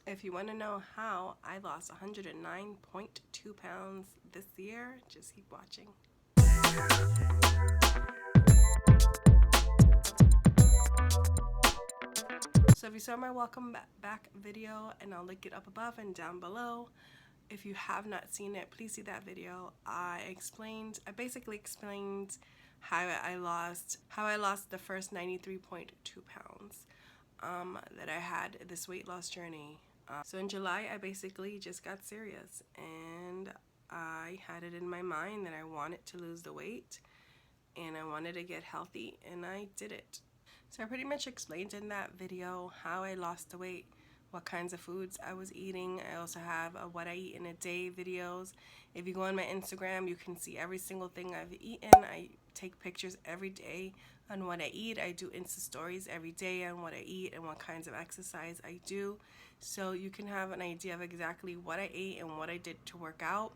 If you want to know how I lost 109.2 pounds this year, just keep watching. So if you saw my welcome back video, and I'll link it up above and down below. If you have not seen it, please see that video. I basically explained how I lost the first 93.2 pounds that I had this weight loss journey. So in July, I basically just got serious, and I had it in my mind that I wanted to lose the weight and I wanted to get healthy, and I did it. So I pretty much explained in that video how I lost the weight, what kinds of foods I was eating. I also have a what I eat in a day videos. If you go on my Instagram, you can see every single thing I've eaten. I take pictures every day on what I eat. I do Insta stories every day on what I eat and what kinds of exercise I do. So you can have an idea of exactly what I ate and what I did to work out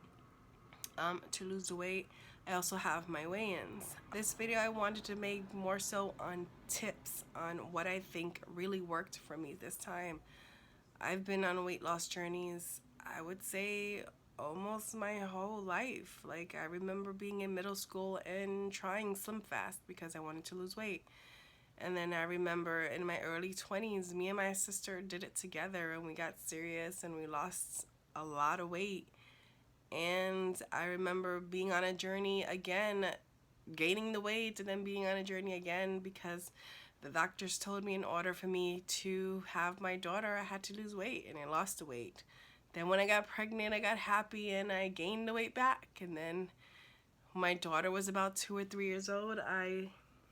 to lose the weight. I also have my weigh-ins. This video I wanted to make more so on tips on what I think really worked for me this time. I've been on weight loss journeys, I would say, almost my whole life. Like, I remember being in middle school and trying Slim Fast because I wanted to lose weight. And then I remember in my early 20s, me and my sister did it together, and we got serious and we lost a lot of weight. And I remember being on a journey again, gaining the weight, and then being on a journey again because the doctors told me in order for me to have my daughter, I had to lose weight, and I lost the weight. Then when I got pregnant, I got happy and I gained the weight back. And then when my daughter was about 2 or 3 years old, I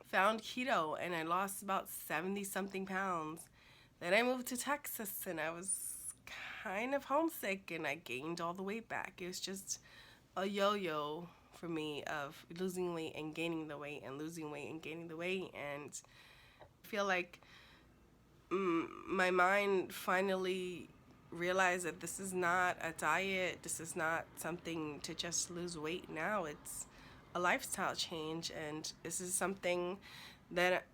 found keto and I lost about 70 something pounds. Then I moved to Texas and I was kind of homesick and I gained all the weight back. It was just a yo-yo for me of losing weight and gaining the weight and losing weight and gaining the weight. And I feel like my mind finally realized that this is not a diet. This is not something to just lose weight now. It's a lifestyle change, and this is something that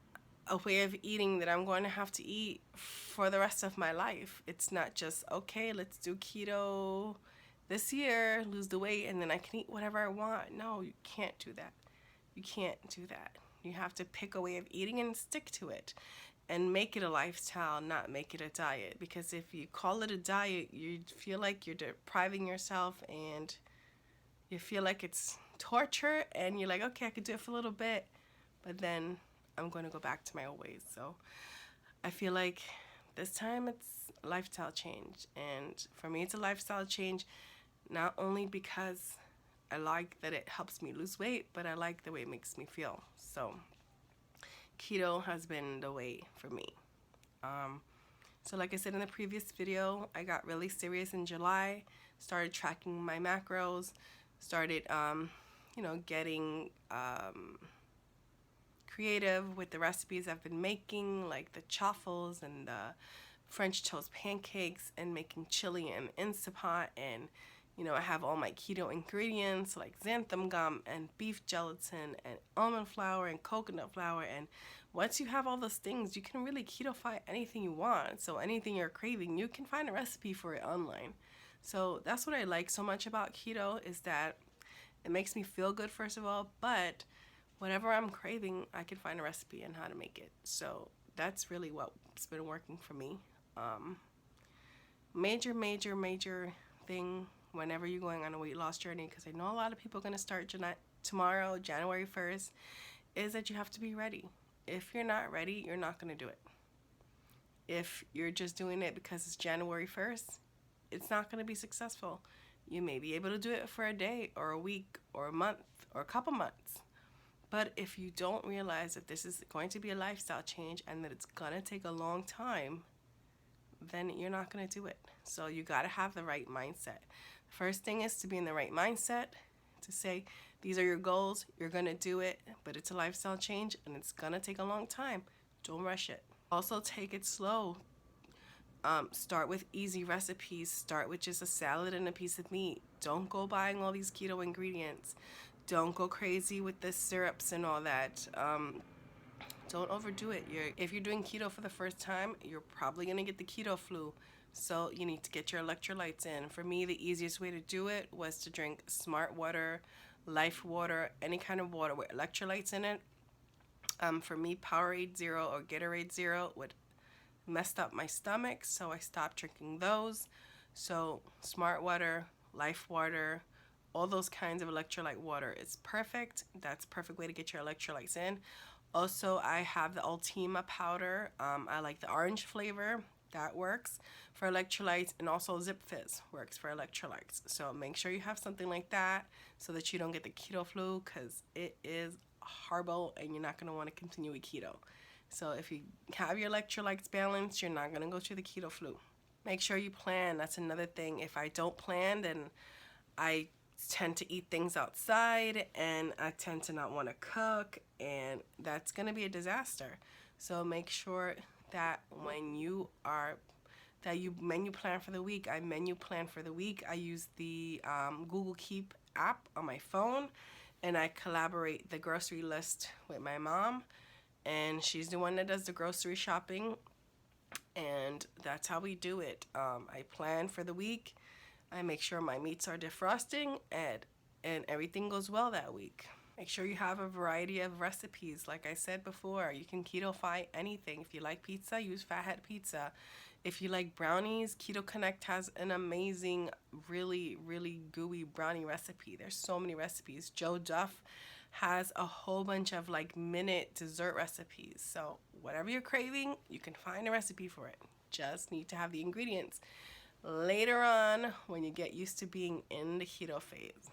a way of eating that I'm going to have to eat for the rest of my life. It's not just, okay, let's do keto this year, lose the weight, and then I can eat whatever I want. No, you can't do that. You can't do that. You have to pick a way of eating and stick to it and make it a lifestyle, not make it a diet. Because if you call it a diet, you feel like you're depriving yourself and you feel like it's torture, and you're like, okay, I could do it for a little bit, but then I'm going to go back to my old ways. So I feel like this time it's a lifestyle change. And for me, it's a lifestyle change not only because I like that it helps me lose weight, but I like the way it makes me feel. So keto has been the way for me. So like I said in the previous video, I got really serious in July, started tracking my macros, started, getting creative with the recipes I've been making, like the chaffles and the French toast pancakes, and making chili and Instapot. And I have all my keto ingredients like xanthan gum and beef gelatin and almond flour and coconut flour. And once you have all those things, you can really keto-fy anything you want. So anything you're craving, you can find a recipe for it online. So that's what I like so much about keto, is that it makes me feel good, first of all, but whatever I'm craving, I can find a recipe and how to make it. So that's really what's been working for me. Major thing whenever you're going on a weight loss journey, because I know a lot of people are going to start tomorrow, January 1st, is that you have to be ready. If you're not ready, you're not going to do it. If you're just doing it because it's January 1st, it's not going to be successful. You may be able to do it for a day or a week or a month or a couple months. But if you don't realize that this is going to be a lifestyle change and that it's going to take a long time, then you're not going to do it. So you got to have the right mindset. First thing is to be in the right mindset, to say these are your goals, you're going to do it, but it's a lifestyle change and it's going to take a long time. Don't rush it. Also, take it slow. Start with easy recipes. Start with just a salad and a piece of meat. Don't go buying all these keto ingredients. Don't go crazy with the syrups and all that. Don't overdo it. If you're doing keto for the first time, you're probably going to get the keto flu. So you need to get your electrolytes in. For me, the easiest way to do it was to drink Smart Water, Life Water, any kind of water with electrolytes in it. For me, Powerade Zero or Gatorade Zero would messed up my stomach, so I stopped drinking those. So Smart Water, Life Water, all those kinds of electrolyte water is perfect. That's a perfect way to get your electrolytes in. Also, I have the Ultima powder. I like the orange flavor. That works for electrolytes, and also Zip Fizz works for electrolytes. So make sure you have something like that so that you don't get the keto flu, because it is horrible and you're not going to want to continue with keto. So if you have your electrolytes balanced, you're not going to go through the keto flu. Make sure you plan. That's another thing. If I don't plan, then I tend to eat things outside and I tend to not want to cook, and that's going to be a disaster. So make sure that when you are that you menu plan for the week. I menu plan for the week. I use the Google Keep app on my phone, and I collaborate the grocery list with my mom, and she's the one that does the grocery shopping, and that's how we do it. I plan for the week. I make sure my meats are defrosting, and everything goes well that week. Make sure you have a variety of recipes. Like I said before, you can keto-fy anything. If you like pizza, use Fathead Pizza. If you like brownies, Keto Connect has an amazing, really, really gooey brownie recipe. There's so many recipes. Joe Duff has a whole bunch of like minute dessert recipes. So whatever you're craving, you can find a recipe for it. Just need to have the ingredients later on when you get used to being in the keto phase.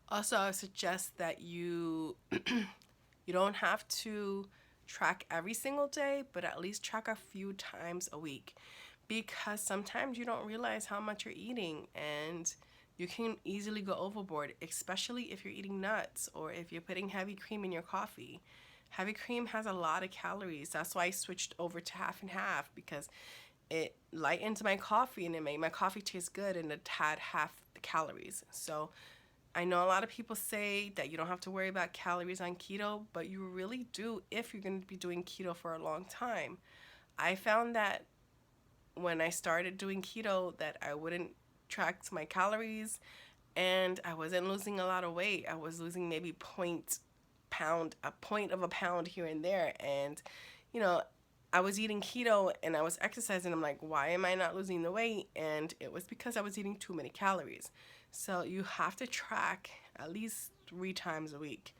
Also, I suggest that you you don't have to track every single day, but at least track a few times a week, because sometimes you don't realize how much you're eating and you can easily go overboard, especially if you're eating nuts or if you're putting heavy cream in your coffee. Heavy cream has a lot of calories. That's why I switched over to half and half, because it lightens my coffee and it made my coffee taste good, and it had half the calories. So I know a lot of people say that you don't have to worry about calories on keto, but you really do if you're going to be doing keto for a long time. I found that when I started doing keto that I wouldn't track my calories, and I wasn't losing a lot of weight. I was losing maybe a point of a pound here and there, and you know, I was eating keto and I was exercising. I'm like, why am I not losing the weight? And it was because I was eating too many calories. So you have to track at least 3 times a week.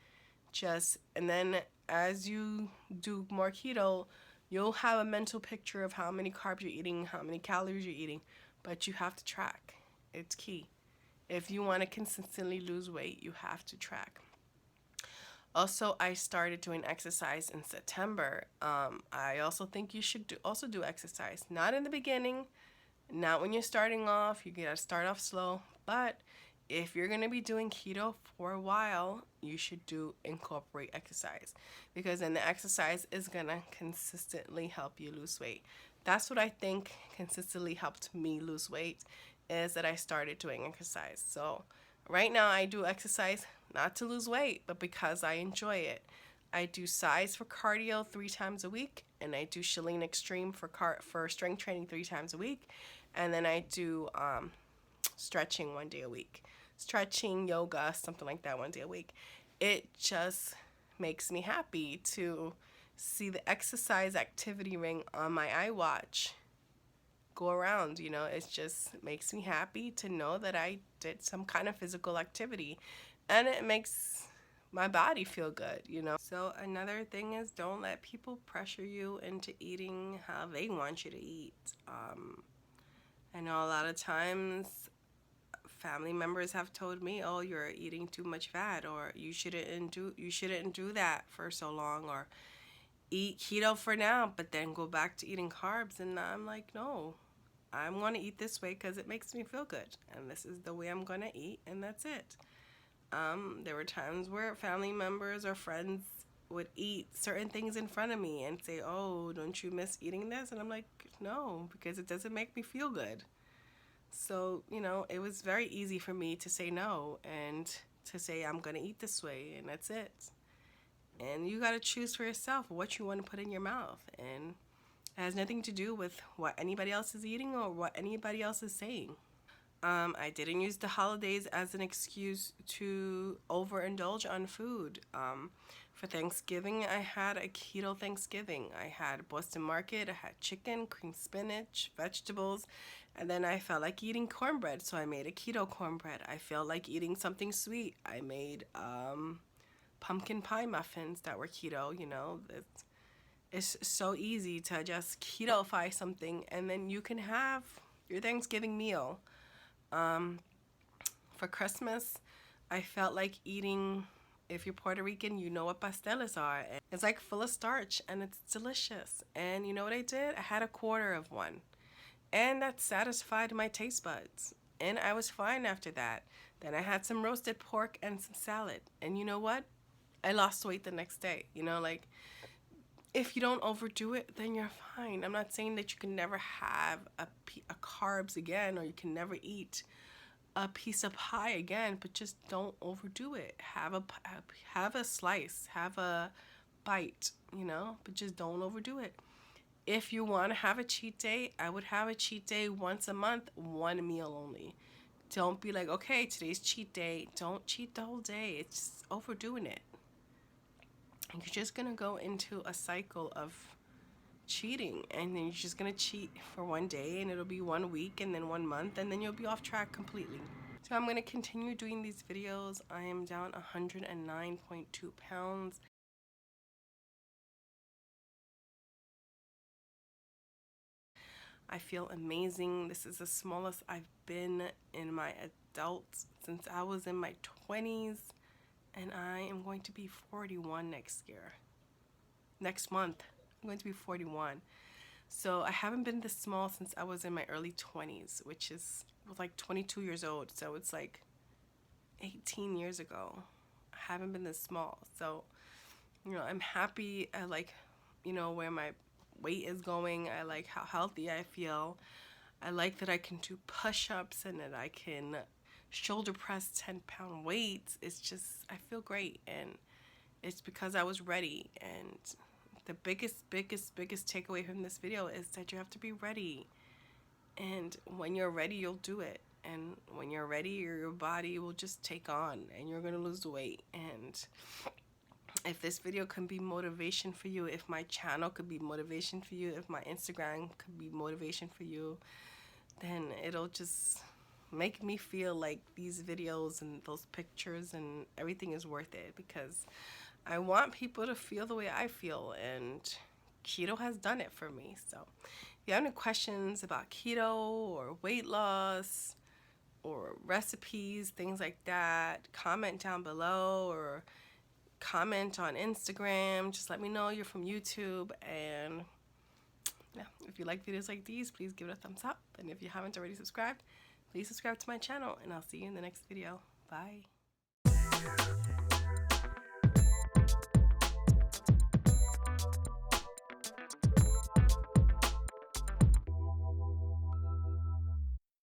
And then as you do more keto, you'll have a mental picture of how many carbs you're eating, how many calories you're eating, but you have to track. It's key. If you want to consistently lose weight, you have to track. Also, I started doing exercise in September. I also think you should also do exercise. Not in the beginning, not when you're starting off. You gotta start off slow. But if you're gonna be doing keto for a while, you should incorporate exercise, because then the exercise is gonna consistently help you lose weight. That's what I think consistently helped me lose weight, is that I started doing exercise. So right now I do exercise not to lose weight, but because I enjoy it. I do size for cardio 3 times a week, and I do Chalene Extreme for strength training 3 times a week, and then I do stretching 1 day a week. Stretching, yoga, something like that 1 day a week. It just makes me happy to see the exercise activity ring on my iWatch go around. It just makes me happy to know that I did some kind of physical activity, and it makes my body feel good. So another thing is, don't let people pressure you into eating how they want you to eat. I know a lot of times family members have told me, "Oh, you're eating too much fat," or you shouldn't do that for so long, or eat keto for now, but then go back to eating carbs. And I'm like, no, I'm going to eat this way because it makes me feel good, and this is the way I'm going to eat, and that's it. There were times where family members or friends would eat certain things in front of me and say, "Oh, don't you miss eating this?" And I'm like, no, because it doesn't make me feel good. So, it was very easy for me to say no and to say I'm going to eat this way, and that's it. And you got to choose for yourself what you want to put in your mouth. And It has nothing to do with what anybody else is eating or what anybody else is saying. I didn't use the holidays as an excuse to overindulge on food. For Thanksgiving, I had a keto Thanksgiving. I had Boston Market, I had chicken, cream spinach, vegetables, and then I felt like eating cornbread, so I made a keto cornbread. I felt like eating something sweet. I made pumpkin pie muffins that were keto. It's so easy to just keto-fy something, and then you can have your Thanksgiving meal. For Christmas, I felt like eating, if you're Puerto Rican, you know what pasteles are. It's like full of starch and it's delicious. And you know what I did? I had a quarter of one. And that satisfied my taste buds. And I was fine after that. Then I had some roasted pork and some salad. And you know what? I lost weight the next day. If you don't overdo it, then you're fine. I'm not saying that you can never have a carbs again, or you can never eat a piece of pie again, but just don't overdo it. Have a slice, have a bite, but just don't overdo it. If you want to have a cheat day, I would have a cheat day once a month, one meal only. Don't be like, okay, today's cheat day. Don't cheat the whole day. It's just overdoing it. And you're just going to go into a cycle of cheating, and then you're just gonna cheat for one day, and it'll be 1 week, and then 1 month, and then you'll be off track completely. So I'm gonna continue doing these videos. I am down 109.2 pounds. I feel amazing. This is the smallest I've been in my adults since I was in my 20s, and I am going to be 41 next month. I'm going to be 41. So I haven't been this small since I was in my early 20s, which was like 22 years old. So it's like 18 years ago. I haven't been this small. So, I'm happy. I like, where my weight is going. I like how healthy I feel. I like that I can do push-ups and that I can shoulder press 10-pound weights. It's just, I feel great. And it's because I was ready. And the biggest takeaway from this video is that you have to be ready. And when you're ready, you'll do it. And when you're ready, your body will just take on, and you're going to lose weight. And if this video can be motivation for you, if my channel could be motivation for you, if my Instagram could be motivation for you, then it'll just make me feel like these videos and those pictures and everything is worth it, because I want people to feel the way I feel, and keto has done it for me. So if you have any questions about keto or weight loss or recipes, things like that, comment down below or comment on Instagram. Just let me know you're from YouTube. And yeah, if you like videos like these, please give it a thumbs up. And if you haven't already subscribed, please subscribe to my channel, and I'll see you in the next video. Bye.